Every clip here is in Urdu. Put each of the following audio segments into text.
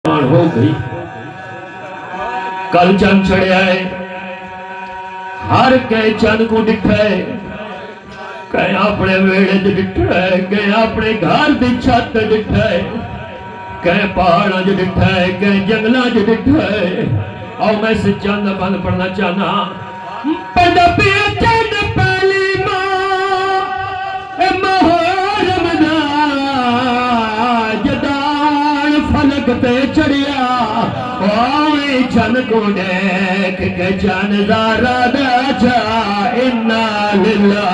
ہو گئی کل چند چڑھیا ہے ہر کئی چند کو ڈٹھا ہے کہیں اپنے ویڑے جو ڈٹھا ہے کہیں اپنے گھر دی چھت ڈٹھا ہے کہیں پہاڑا جو ڈٹھا ہے کہیں جنگلہ جو ڈٹھا ہے اور میں سے چند بند پڑھنا چاہنا پڑھنا پیا چند پہلی ماں محرم دا جدان فلک پہ چڑھیا اوے چند کو دیکھ کے چند زارہ دا جا انا للہ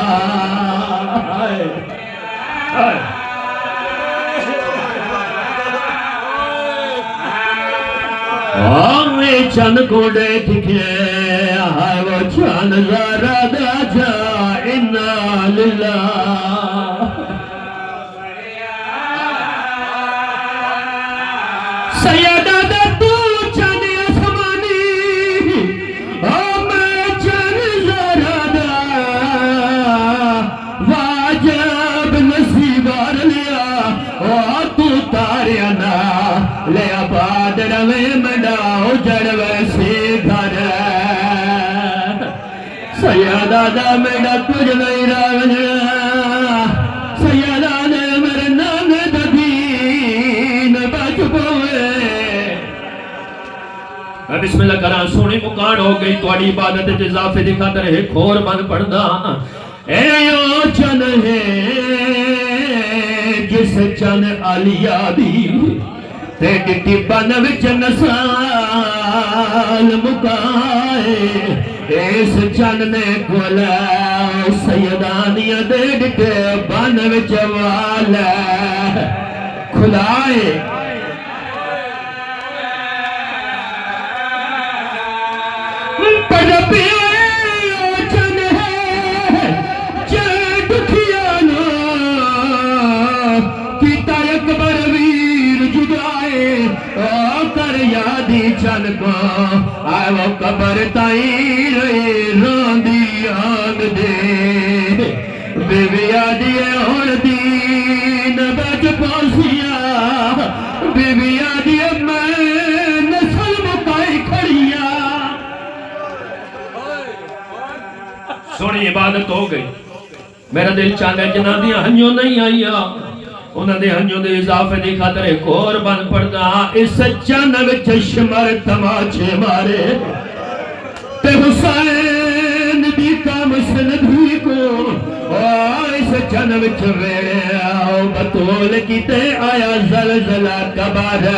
آمیں چند کو دیکھ کے آئے وہ چند زارہ دا جا انا للہ سیدہ دا تو چند اسمانی آمیں چند زارہ دا واجب نصیبار لیا تو تاریانا لیا باد روے مڈاؤ جڑوے سی گھر سیدہ دا میڈا تجھ نہیں راوجا سیدہ نے میرے نام دا دین بچ پوے میں بسم اللہ کران سونی مکان ہو گئی توڑی عبادت اضافے دکھا در ہے کھور بند پڑھنا اے یو چن ہے جس چن علیہ دی تے ڈٹی بن وچ نسال مکائے اس چن نے کھولا سیدانیہ دے ڈٹے بن وچ والا کھلائے پڑھ پیو چن ہے جے دکھیانا کیتا اکبر ویر جدائے کر یادی چن کو آئے وہ قبر تائی رہے راندی آگ دے بیوی آدھی اور دین بچ پاسیا بیوی آدھی میں نسل مکائی کھڑیا سونی عبادت ہو گئی میرا دل چاہتا ہے جنہ دیا ہنجوں نہیں آئیا انہوں نے ہنجوں دے اضافے دی خاطر ایک اور بند پڑھنا اس جنگ چشمر تماچے مارے تے حسین دی کام سند ہوئی کو اس جنگ چویڑے آؤ بطول کی تے آیا زلزلہ کبارے